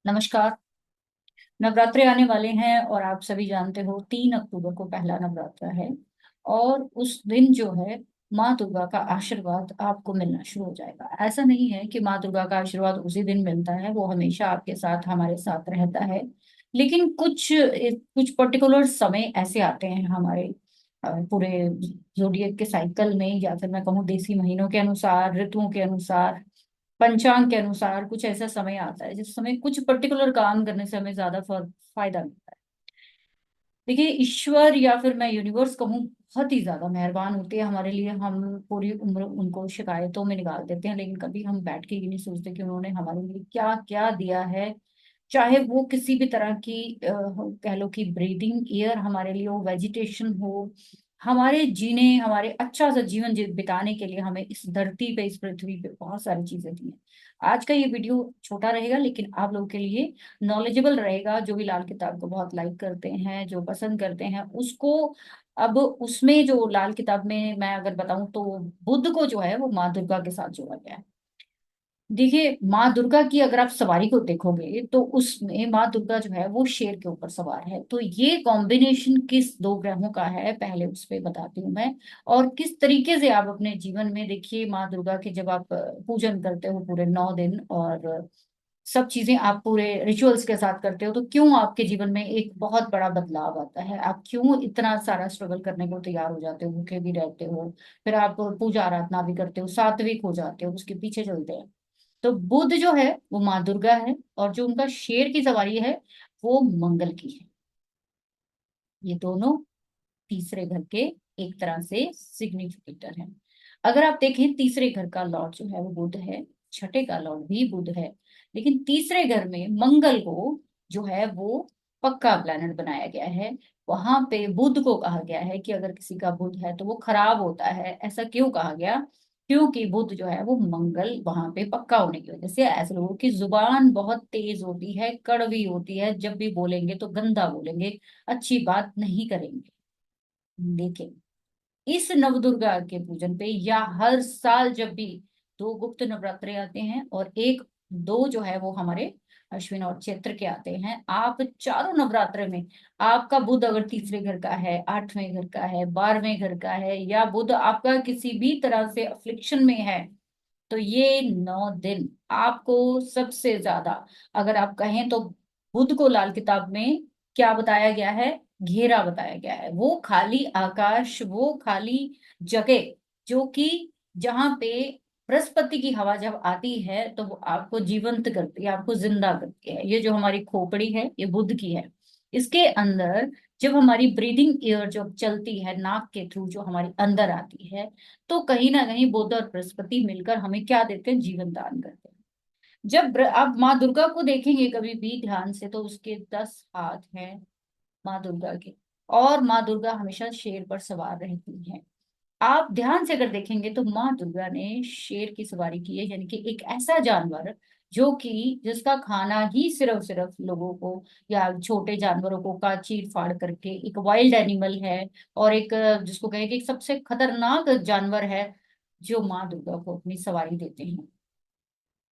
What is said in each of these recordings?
नमस्कार। नवरात्रे आने वाले हैं और आप सभी जानते हो 3 अक्टूबर को पहला नवरात्रा है। और उस दिन जो है माँ दुर्गा का आशीर्वाद आपको मिलना शुरू हो जाएगा। ऐसा नहीं है कि माँ दुर्गा का आशीर्वाद उसी दिन मिलता है, वो हमेशा आपके साथ हमारे साथ रहता है। लेकिन कुछ कुछ पर्टिकुलर समय ऐसे आते हैं हमारे पूरे जोडिएक के साइकिल में, या फिर मैं कहूँ देसी महीनों के अनुसार, ऋतुओं के अनुसार, पंचांग के अनुसार कुछ ऐसा समय आता है जिस समय कुछ पर्टिकुलर काम करने से हमें ज्यादा फायदा मिलता है। देखिए, ईश्वर या फिर मैं यूनिवर्स कहूँ बहुत ही ज्यादा मेहरबान होते हैं हमारे लिए। हम पूरी उम्र उनको शिकायतों में निकाल देते हैं, लेकिन कभी हम बैठ के ये नहीं सोचते कि उन्होंने हमारे लिए क्या क्या दिया है। चाहे वो किसी भी तरह की कह लो कि ब्रीदिंग एयर हमारे लिए हो, वेजिटेशन हो, हमारे जीने, हमारे अच्छा सा जीवन बिताने के लिए हमें इस धरती पे, इस पृथ्वी पे बहुत सारी चीजें दी हैं। आज का ये वीडियो छोटा रहेगा लेकिन आप लोगों के लिए नॉलेजेबल रहेगा। जो भी लाल किताब को बहुत लाइक करते हैं, जो पसंद करते हैं उसको, अब उसमें जो लाल किताब में मैं अगर बताऊं तो बुद्ध को जो है वो माँ दुर्गा के साथ जोड़ा गया है। देखिए, माँ दुर्गा की अगर आप सवारी को देखोगे तो उसमें माँ दुर्गा जो है वो शेर के ऊपर सवार है। तो ये कॉम्बिनेशन किस दो ग्रहों का है पहले उस पे बताती हूँ मैं। और किस तरीके से आप अपने जीवन में देखिए माँ दुर्गा के जब आप पूजन करते हो पूरे 9 दिन, और सब चीजें आप पूरे रिचुअल्स के साथ करते हो, तो क्यों आपके जीवन में एक बहुत बड़ा बदलाव आता है। आप क्यों इतना सारा स्ट्रगल करने को तैयार हो जाते हो, भूखे भी रहते हो, फिर आप पूजा आराधना भी करते हो, सात्विक हो जाते हो, उसके पीछे चलते हैं। तो बुध जो है वो माँ दुर्गा है, और जो उनका शेर की सवारी है वो मंगल की है। ये दोनों तीसरे घर के एक तरह से सिग्निफिकेटर हैं। अगर आप देखें, तीसरे घर का लॉर्ड जो है वो बुध है, छठे का लॉर्ड भी बुध है, लेकिन तीसरे घर में मंगल को जो है वो पक्का प्लैनेट बनाया गया है। वहां पे बुध को कहा गया है कि अगर किसी का बुध है तो वो खराब होता है। ऐसा क्यों कहा गया? क्योंकि बुध जो है वो मंगल वहां पे पक्का होने की वजह से ऐसे लोगों की जुबान बहुत तेज होती है, कड़वी होती है, जब भी बोलेंगे तो गंदा बोलेंगे, अच्छी बात नहीं करेंगे। लेकिन इस नवदुर्गा के पूजन पे या हर साल जब भी दो गुप्त नवरात्रे आते हैं और एक दो जो है वो हमारे अश्विन और चैत्र के आते हैं, आप चारों नवरात्र में आपका बुध अगर तीसरे घर का है, 8वें घर का है, 12वें घर का है, या बुध आपका किसी भी तरह से अफ्लिक्शन में है, तो ये 9 दिन आपको सबसे ज्यादा, अगर आप कहें तो बुध को लाल किताब में क्या बताया गया है? घेरा बताया गया है। वो खाली आकाश, वो खाली जगह जो कि जहां पे बृहस्पति की हवा जब आती है तो वो आपको जीवंत करती है, आपको जिंदा करती है। ये जो हमारी खोपड़ी है ये बुध की है। इसके अंदर जब हमारी ब्रीदिंग एयर जो चलती है नाक के थ्रू, जो हमारी अंदर आती है, तो कहीं ना कहीं बुध और बृहस्पति मिलकर हमें क्या देते हैं? जीवन दान करते हैं। जब आप माँ दुर्गा को देखेंगे कभी भी ध्यान से तो उसके 10 हाथ हैं माँ दुर्गा के। और माँ दुर्गा हमेशा शेर पर सवार रहती हैं। आप ध्यान से अगर देखेंगे तो माँ दुर्गा ने शेर की सवारी की है, यानी कि एक ऐसा जानवर जो कि जिसका खाना ही सिर्फ सिर्फ लोगों को या छोटे जानवरों को का चीर फाड़ करके, एक वाइल्ड एनिमल है। और एक जिसको कहे कि एक सबसे खतरनाक जानवर है जो माँ दुर्गा को अपनी सवारी देते हैं।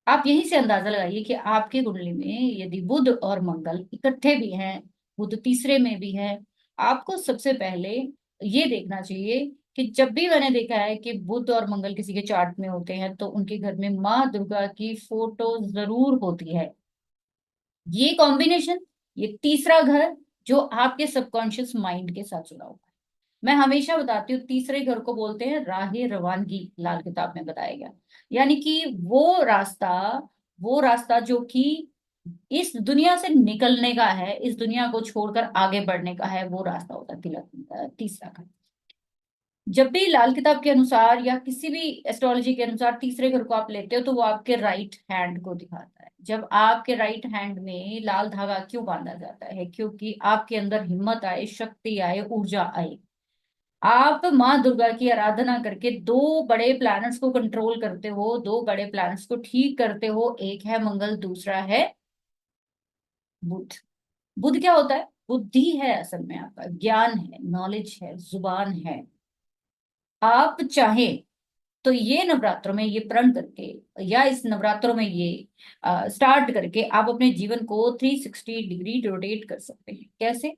आप यहीं से अंदाजा लगाइए कि आपकी कुंडली में यदि बुध और मंगल इकट्ठे भी हैं, बुध तीसरे में भी है, आपको सबसे पहले ये देखना चाहिए कि जब भी मैंने देखा है कि बुध और मंगल किसी के चार्ट में होते हैं तो उनके घर में माँ दुर्गा की फोटो जरूर होती है। ये कॉम्बिनेशन, ये तीसरा घर जो आपके सबकॉन्शियस माइंड के साथ जुड़ा हुआ है। मैं हमेशा बताती हूँ तीसरे घर को बोलते हैं राहे रवानगी, लाल किताब में बताया गया। यानी कि वो रास्ता जो कि इस दुनिया से निकलने का है, इस दुनिया को छोड़कर आगे बढ़ने का है, वो रास्ता होता है तीसरा घर। जब भी लाल किताब के अनुसार या किसी भी एस्ट्रोलॉजी के अनुसार तीसरे घर को आप लेते हो तो वो आपके राइट हैंड को दिखाता है। जब आपके राइट हैंड में लाल धागा क्यों बांधा जाता है? क्योंकि आपके अंदर हिम्मत आए, शक्ति आए, ऊर्जा आए। आप माँ दुर्गा की आराधना करके दो बड़े प्लैनेट्स को कंट्रोल करते हो, दो बड़े प्लैनेट्स को ठीक करते हो। एक है मंगल, दूसरा है बुध। बुध क्या होता है? बुद्धि है, असल में आपका ज्ञान है, नॉलेज है, जुबान है। आप चाहें तो ये नवरात्रों में ये प्रण करके या इस नवरात्रों में ये स्टार्ट करके आप अपने जीवन को 360 डिग्री रोटेट कर सकते हैं। कैसे?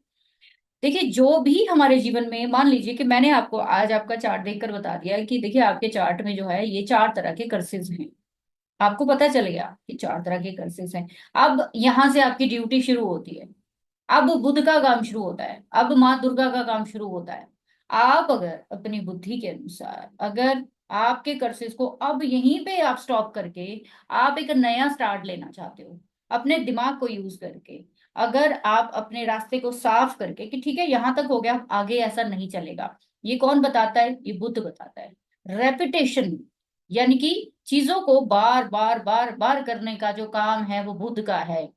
देखिए, जो भी हमारे जीवन में, मान लीजिए कि मैंने आपको आज आपका चार्ट देखकर बता दिया कि देखिए आपके चार्ट में जो है ये 4 तरह के कर्सेस हैं। आपको पता चल गया कि 4 तरह के कर्सेस हैं। अब यहां से आपकी ड्यूटी शुरू होती है। अब बुध का काम शुरू होता है, अब माँ दुर्गा का काम शुरू होता है। आप अगर अपनी बुद्धि के अनुसार, अगर आपके कर्सेस को अब यहीं पे आप स्टॉप करके आप एक नया स्टार्ट लेना चाहते हो, अपने दिमाग को यूज करके, अगर आप अपने रास्ते को साफ करके कि ठीक है यहां तक हो गया, अब आगे ऐसा नहीं चलेगा। ये कौन बताता है? ये बुद्ध बताता है। रेपिटेशन, यानी कि चीजों को बार बार बार बार करने का जो काम है वो बुद्ध का है।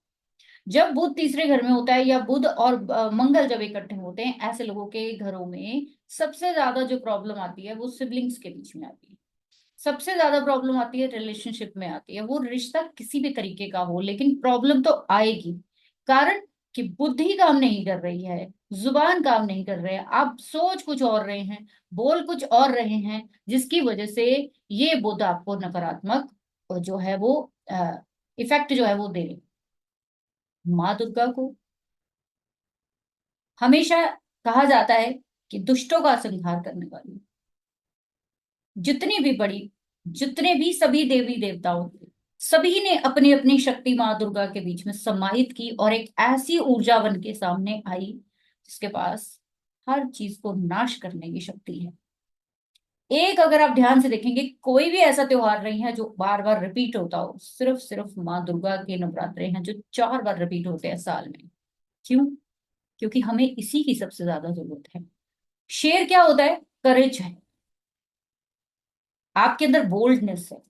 जब बुध तीसरे घर में होता है, या बुध और मंगल जब इकट्ठे होते हैं, ऐसे लोगों के घरों में सबसे ज्यादा जो प्रॉब्लम आती है वो सिबलिंग्स के बीच में आती है। सबसे ज्यादा प्रॉब्लम आती है रिलेशनशिप में आती है। वो रिश्ता किसी भी तरीके का हो, लेकिन प्रॉब्लम तो आएगी। कारण कि बुद्धि काम नहीं कर रही है, जुबान काम नहीं कर रहे हैं, आप सोच कुछ और रहे हैं, बोल कुछ और रहे हैं, जिसकी वजह से ये बुध आपको नकारात्मक जो है वो इफेक्ट जो है वो दे रहे। माँ दुर्गा को हमेशा कहा जाता है कि दुष्टों का संहार करने वाली, जितनी भी बड़ी, जितने भी सभी देवी देवताओं थे, सभी ने अपनी अपनी शक्ति माँ दुर्गा के बीच में समाहित की और एक ऐसी ऊर्जा बन के सामने आई जिसके पास हर चीज को नाश करने की शक्ति है। एक अगर आप ध्यान से देखेंगे, कोई भी ऐसा त्योहार नहीं है जो बार बार रिपीट होता हो, सिर्फ सिर्फ माँ दुर्गा के नवरात्रे हैं जो 4 बार रिपीट होते हैं साल में। क्यों? क्योंकि हमें इसी की सबसे ज्यादा जरूरत है। शेर क्या होता है? करेज है। आपके अंदर बोल्डनेस है,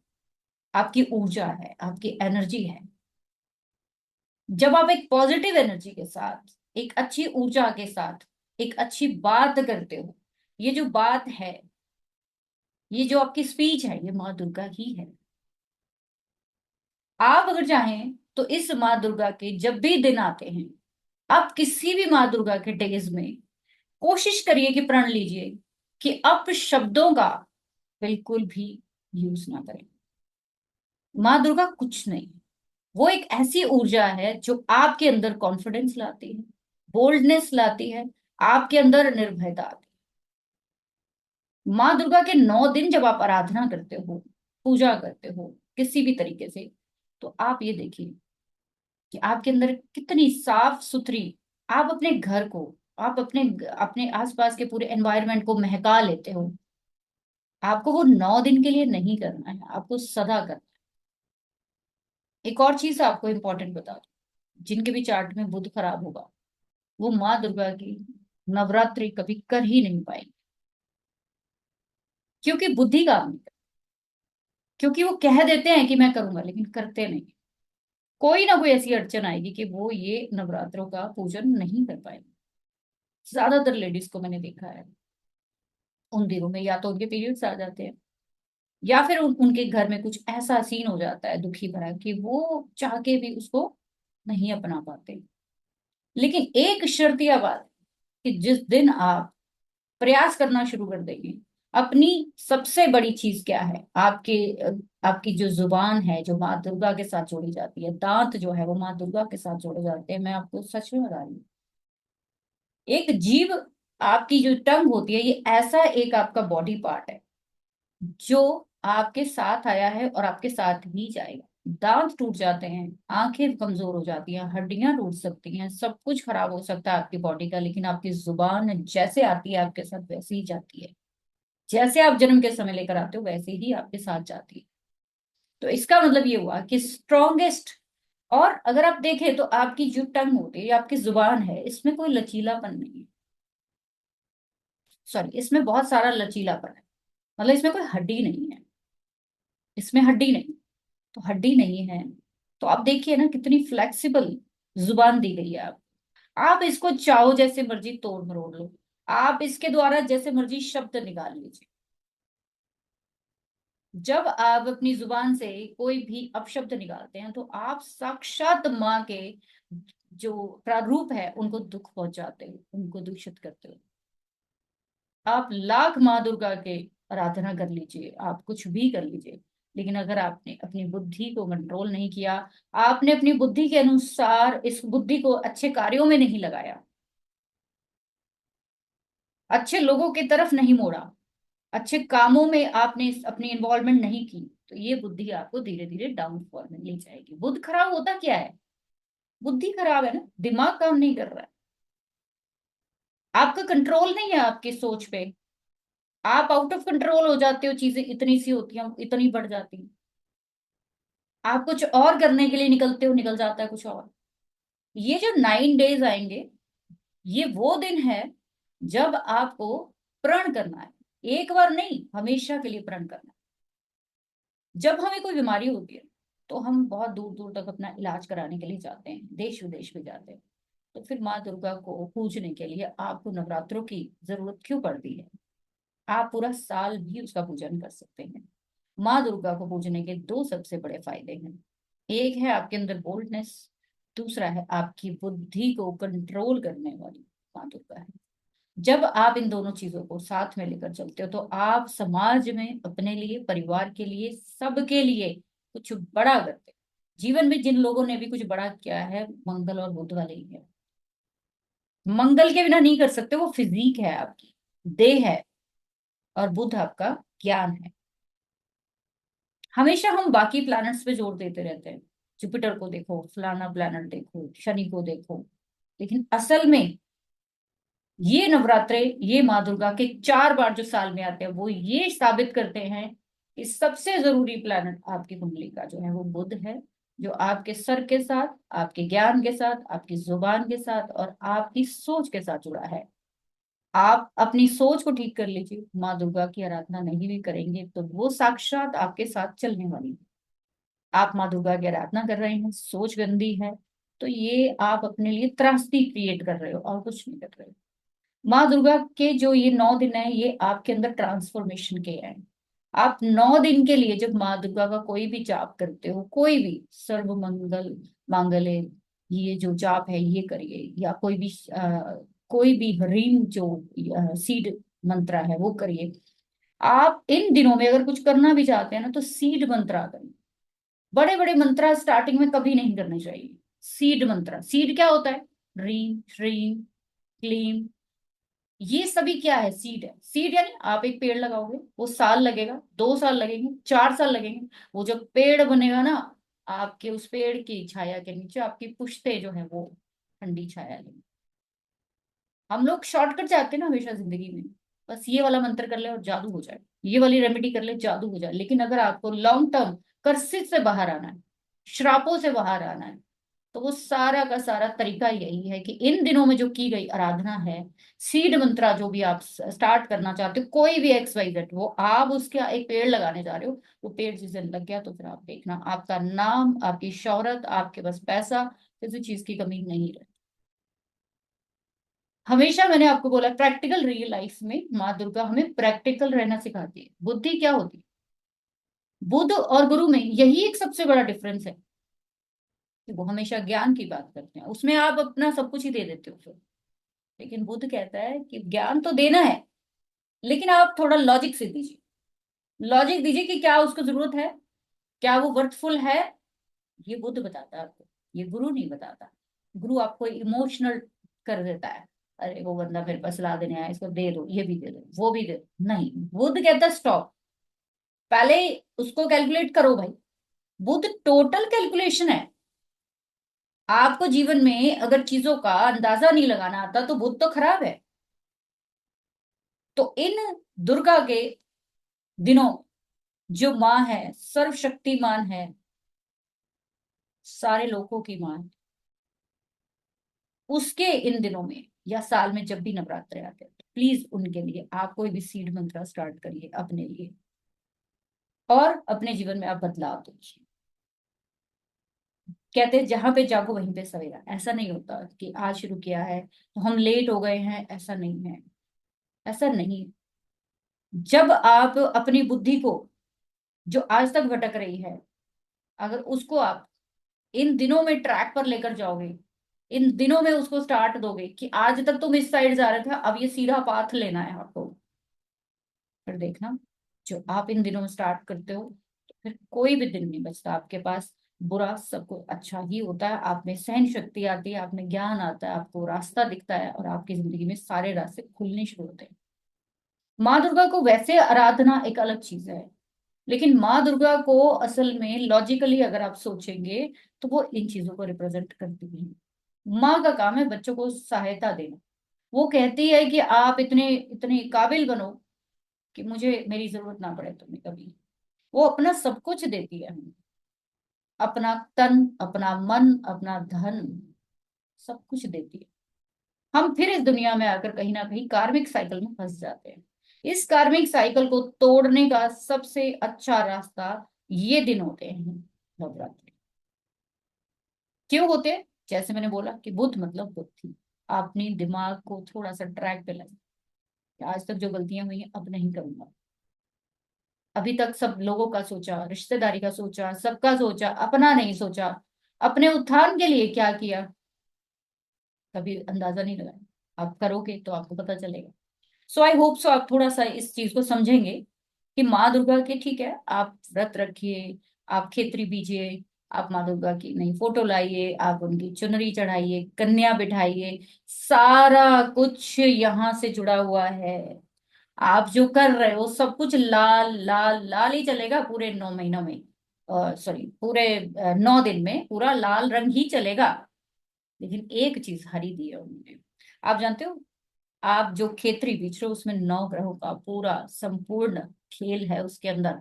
आपकी ऊर्जा है, आपकी एनर्जी है। जब आप एक पॉजिटिव एनर्जी के साथ, एक अच्छी ऊर्जा के साथ एक अच्छी बात करते हो, ये जो बात है, ये जो आपकी स्पीच है, ये माँ दुर्गा ही है। आप अगर चाहें तो इस माँ दुर्गा के जब भी दिन आते हैं, आप किसी भी माँ दुर्गा के डेज में कोशिश करिए कि प्रण लीजिए कि अपशब्दों का बिल्कुल भी यूज ना करें। माँ दुर्गा कुछ नहीं, वो एक ऐसी ऊर्जा है जो आपके अंदर कॉन्फिडेंस लाती है, बोल्डनेस लाती है, आपके अंदर निर्भयता आती है। माँ दुर्गा के 9 दिन जब आप आराधना करते हो, पूजा करते हो किसी भी तरीके से, तो आप ये देखिए कि आपके अंदर कितनी साफ सुथरी, आप अपने घर को, आप अपने अपने आसपास के पूरे एनवायरनमेंट को महका लेते हो। आपको वो 9 दिन के लिए नहीं करना है, आपको सदा करना है। एक और चीज आपको इंपॉर्टेंट बता दूं, जिनके भी चार्ट में बुध खराब होगा, वो माँ दुर्गा की नवरात्रि कभी कर ही नहीं पाएंगे। क्योंकि बुद्धि काम नहीं करती। क्योंकि वो कह देते हैं कि मैं करूंगा, लेकिन करते नहीं। कोई ना कोई ऐसी अड़चन आएगी कि वो ये नवरात्रों का पूजन नहीं कर पाएंगे। ज्यादातर लेडीज को मैंने देखा है, उन दिनों में या तो उनके पीरियड्स आ जाते हैं, या फिर उनके घर में कुछ ऐसा सीन हो जाता है दुखी भरा कि वो चाह के भी उसको नहीं अपना पाते। लेकिन एक शर्तिया बात कि जिस दिन आप प्रयास करना शुरू कर देंगे, अपनी सबसे बड़ी चीज क्या है? आपकी जो जुबान है, जो माँ दुर्गा के साथ जोड़ी जाती है, दांत जो है वो माँ दुर्गा के साथ जोड़े जाते हैं। मैं आपको सच में बता रही हूँ, एक जीव, आपकी जो टंग होती है, ये ऐसा एक आपका बॉडी पार्ट है जो आपके साथ आया है और आपके साथ ही जाएगा। दांत टूट जाते हैं, आंखें कमजोर हो जाती हैं, हड्डियां टूट सकती हैं, सब कुछ खराब हो सकता है आपकी बॉडी का, लेकिन आपकी जुबान जैसे आती है आपके साथ वैसे ही जाती है। जैसे आप जन्म के समय लेकर आते हो वैसे ही आपके साथ जाती है। तो इसका मतलब ये हुआ कि स्ट्रॉन्गेस्ट, और अगर आप देखें तो आपकी जो टंग होती है या आपकी जुबान है, इसमें कोई लचीलापन नहीं है। सॉरी, इसमें बहुत सारा लचीलापन है, मतलब इसमें कोई हड्डी नहीं है। इसमें हड्डी नहीं, तो हड्डी नहीं है, तो आप देखिए ना कितनी फ्लेक्सिबल जुबान दी गई है। आप इसको चाहो जैसे मर्जी तोड़ मरोड़ लो, आप इसके द्वारा जैसे मर्जी शब्द निकाल लीजिए। जब आप अपनी जुबान से कोई भी अपशब्द निकालते हैं तो आप साक्षात माँ के जो प्रारूप है उनको दुख पहुंचाते हो, उनको दूषित करते हो। आप लाख माँ दुर्गा के आराधना कर लीजिए, आप कुछ भी कर लीजिए, लेकिन अगर आपने अपनी बुद्धि को कंट्रोल नहीं किया, आपने अपनी बुद्धि के अनुसार इस बुद्धि को अच्छे कार्यों में नहीं लगाया, अच्छे लोगों की तरफ नहीं मोड़ा, अच्छे कामों में आपने अपनी इन्वॉल्वमेंट नहीं की, तो ये बुद्धि आपको धीरे धीरे डाउनफॉल में ले जाएगी। बुद्ध खराब होता क्या है? बुद्धि खराब है ना, दिमाग काम नहीं कर रहा है, आपका कंट्रोल नहीं है आपकी सोच पे, आप आउट ऑफ कंट्रोल हो जाते हो, चीजें इतनी सी होती हैं, इतनी बढ़ जाती हैं, आप कुछ और करने के लिए निकलते हो, निकल जाता है कुछ और। ये जो 9 डेज आएंगे, ये वो दिन है जब आपको प्रण करना है, एक बार नहीं, हमेशा के लिए प्रण करना है। जब हमें कोई बीमारी होती है तो हम बहुत दूर दूर तक अपना इलाज कराने के लिए जाते हैं, देश विदेश में जाते हैं, तो फिर माँ दुर्गा को पूजने के लिए आपको नवरात्रों की जरूरत क्यों पड़ती है? आप पूरा साल भी उसका पूजन कर सकते हैं। माँ दुर्गा को पूजने के दो सबसे बड़े फायदे हैं। एक है आपके अंदर बोल्डनेस, दूसरा है आपकी बुद्धि को कंट्रोल करने वाली माँ दुर्गा है। जब आप इन दोनों चीजों को साथ में लेकर चलते हो तो आप समाज में अपने लिए, परिवार के लिए, सबके लिए कुछ बड़ा करते हो। जीवन में जिन लोगों ने भी कुछ बड़ा किया है, मंगल और बुध वाले ही है। मंगल के बिना नहीं कर सकते, वो फिजिक है आपकी, देह है, और बुध आपका ज्ञान है। हमेशा हम बाकी प्लैनेट्स पे जोर देते रहते हैं, जुपिटर को देखो, फलाना प्लैनेट देखो, शनि को देखो, लेकिन असल में ये नवरात्रे, ये माँ दुर्गा के 4 बार जो साल में आते हैं, वो ये साबित करते हैं कि सबसे जरूरी प्लैनेट आपकी कुंडली का जो है वो बुध है, जो आपके सर के साथ, आपके ज्ञान के साथ, आपकी जुबान के साथ और आपकी सोच के साथ जुड़ा है। आप अपनी सोच को ठीक कर लीजिए, माँ दुर्गा की आराधना नहीं भी करेंगे तो वो साक्षात आपके साथ चलने वाली है। आप माँ दुर्गा की आराधना कर रहे हैं, सोच गंदी है, तो ये आप अपने लिए त्रासदी क्रिएट कर रहे हो और कुछ नहीं कर रहे हो। माँ दुर्गा के जो ये 9 दिन है, ये आपके अंदर ट्रांसफॉर्मेशन के हैं। आप 9 दिन के लिए जब माँ दुर्गा का कोई भी जाप करते हो, कोई भी सर्व मंगल मांगल्ये, ये जो जाप है ये करिए, या कोई भी ह्रीम जो सीड मंत्र है वो करिए। आप इन दिनों में अगर कुछ करना भी चाहते हैं ना, तो सीड मंत्रा करिए। बड़े बड़े मंत्रा स्टार्टिंग में कभी नहीं करने चाहिए। सीड मंत्रा, सीड क्या होता है? रीम श्रीम क्लीम, ये सभी क्या है? सीड है। सीड यानी आप एक पेड़ लगाओगे, वो साल लगेगा, 2 साल लगेंगे, 4 साल लगेंगे, वो जब पेड़ बनेगा ना, आपके उस पेड़ की छाया के नीचे आपकी पुश्ते जो है वो ठंडी छाया लेंगी। हम लोग शॉर्टकट चाहते हैं ना हमेशा जिंदगी में, बस ये वाला मंत्र कर ले और जादू हो जाए, ये वाली रेमेडी कर ले जादू हो जाए। लेकिन अगर आपको लॉन्ग टर्म कर्सित से बाहर आना है, श्रापों से बाहर आना है, तो वो सारा का सारा तरीका यही है कि इन दिनों में जो की गई आराधना है, सीड मंत्रा जो भी आप स्टार्ट करना चाहते हो, कोई भी XYZ, वो आप उसके एक पेड़ लगाने जा रहे हो, वो पेड़ जिस दिन लग गया तो फिर आप देखना आपका नाम, आपकी शोहरत, आपके पास पैसा, किसी चीज की कमी नहीं रहे। हमेशा मैंने आपको बोला, प्रैक्टिकल रियल लाइफ में माँ दुर्गा हमें प्रैक्टिकल रहना सिखाती है। बुद्धि क्या होती है? बुद्ध और गुरु में यही एक सबसे बड़ा डिफरेंस है कि वो हमेशा ज्ञान की बात करते हैं, उसमें आप अपना सब कुछ ही दे देते हो फिर। लेकिन बुद्ध कहता है कि ज्ञान तो देना है, लेकिन आप थोड़ा लॉजिक से दीजिए। लॉजिक दीजिए कि क्या उसको जरूरत है, क्या वो वर्थफुल है, ये बुद्ध बताता है आपको, ये गुरु नहीं बताता। गुरु आपको इमोशनल कर देता है, अरे वो बंदा मेरे पास ला देने आया, इसको दे दो, ये भी दे दो, वो भी दे दो। नहीं, बुद्ध कहता है स्टॉप, पहले उसको कैलकुलेट करो भाई। बुद्ध टोटल कैलकुलेशन है। आपको जीवन में अगर चीजों का अंदाजा नहीं लगाना आता तो बुद्ध तो खराब है। तो इन दुर्गा के दिनों, जो माँ है, सर्वशक्तिमान है, सारे लोगों की माँ है, उसके इन दिनों में या साल में जब भी नवरात्र आते हैं, तो प्लीज उनके लिए आप कोई भी सीड मंत्रा स्टार्ट करिए अपने लिए, और अपने जीवन में आप बदलाव देखिए। कहते हैं जहां पे जागो वहीं पे सवेरा। ऐसा नहीं होता कि आज शुरू किया है तो हम लेट हो गए हैं, ऐसा नहीं है, ऐसा नहीं। जब आप अपनी बुद्धि को, जो आज तक भटक रही है, अगर उसको आप इन दिनों में ट्रैक पर लेकर जाओगे, इन दिनों में उसको स्टार्ट दोगे कि आज तक तुम इस साइड जा रहे थे, अब ये सीधा पाथ लेना है आपको, फिर देखना जो आप इन दिनों में स्टार्ट करते हो, तो फिर कोई भी दिन नहीं बचता आपके पास। बुरा सबको अच्छा ही होता है, आप में सहन शक्ति आती है, आप में ज्ञान आता है, आपको रास्ता दिखता है, और आपकी जिंदगी में सारे रास्ते खुलने शुरू होते हैं। माँ दुर्गा को वैसे आराधना एक अलग चीज है, लेकिन माँ दुर्गा को असल में लॉजिकली अगर आप सोचेंगे तो वो इन चीजों को रिप्रेजेंट करती है। माँ का काम है बच्चों को सहायता देना। वो कहती है कि आप इतने इतने काबिल बनो कि मुझे मेरी जरूरत ना पड़े तुम्हें कभी। वो अपना सब कुछ देती है हमें, अपना तन, अपना मन, अपना धन, सब कुछ देती है। हम फिर इस दुनिया में आकर कहीं ना कहीं कार्मिक साइकिल में फंस जाते हैं। इस कार्मिक साइकिल को तोड़ने का सबसे अच्छा रास्ता ये दिन होते हैं, नवरात्रि। क्यों होते हैं? जैसे मैंने बोला कि बुद्ध मतलब बुद्धि। अपने दिमाग को थोड़ा सा ट्रैक पे लाए। आज तक जो गलतियां हुई हैं अब नहीं करूंगा। अभी तक सब लोगों का सोचा, रिश्तेदारी का सोचा, सबका सोचा, अपना नहीं सोचा। अपने उत्थान के लिए क्या किया, कभी अंदाजा नहीं लगाया। आप करोगे तो आपको पता चलेगा। सो आई होप सो आप थोड़ा सा इस चीज को समझेंगे कि माँ दुर्गा के, ठीक है, आप व्रत रखिए, आप खेतरी बीजिए, आप माँ दुर्गा की नई फोटो लाइए, आप उनकी चुनरी चढ़ाइए, कन्या बिठाइए, सारा कुछ यहाँ से जुड़ा हुआ है। आप जो कर रहे हो सब कुछ लाल लाल लाल ही चलेगा पूरे 9 महीनों में, सॉरी पूरे 9 दिन में पूरा लाल रंग ही चलेगा। लेकिन एक चीज हरी दी है उन्होंने, आप जानते हो? आप जो खेतरी बीच रहे हो उसमें 9 ग्रहों का पूरा संपूर्ण खेल है उसके अंदर।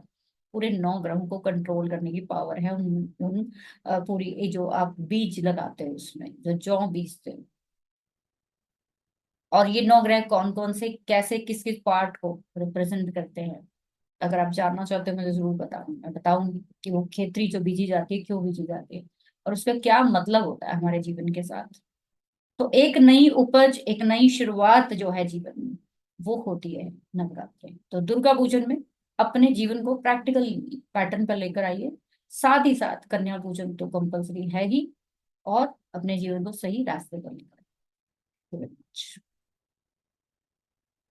पूरे 9 ग्रहों को कंट्रोल करने की पावर है उन पूरी ये जो आप बीज लगाते हो उसमें, जो जौ बीजते हो। और ये 9 ग्रह कौन कौन से, कैसे, किस किस पार्ट को रिप्रेजेंट करते हैं, अगर आप जानना चाहते हो मुझे जरूर बताऊंगी। मैं बताऊंगी कि वो खेतरी जो बीजी जाती है क्यों बीजी जाती है, और उसका क्या मतलब होता है हमारे जीवन के साथ। तो एक नई उपज, एक नई शुरुआत जो है जीवन में, वो होती है नवरात्रि। तो दुर्गा पूजन में अपने जीवन को प्रैक्टिकल पैटर्न पर लेकर आइए। साथ ही साथ कन्या पूजन तो कंपलसरी है ही, और अपने जीवन को सही रास्ते पर लेकर आइए।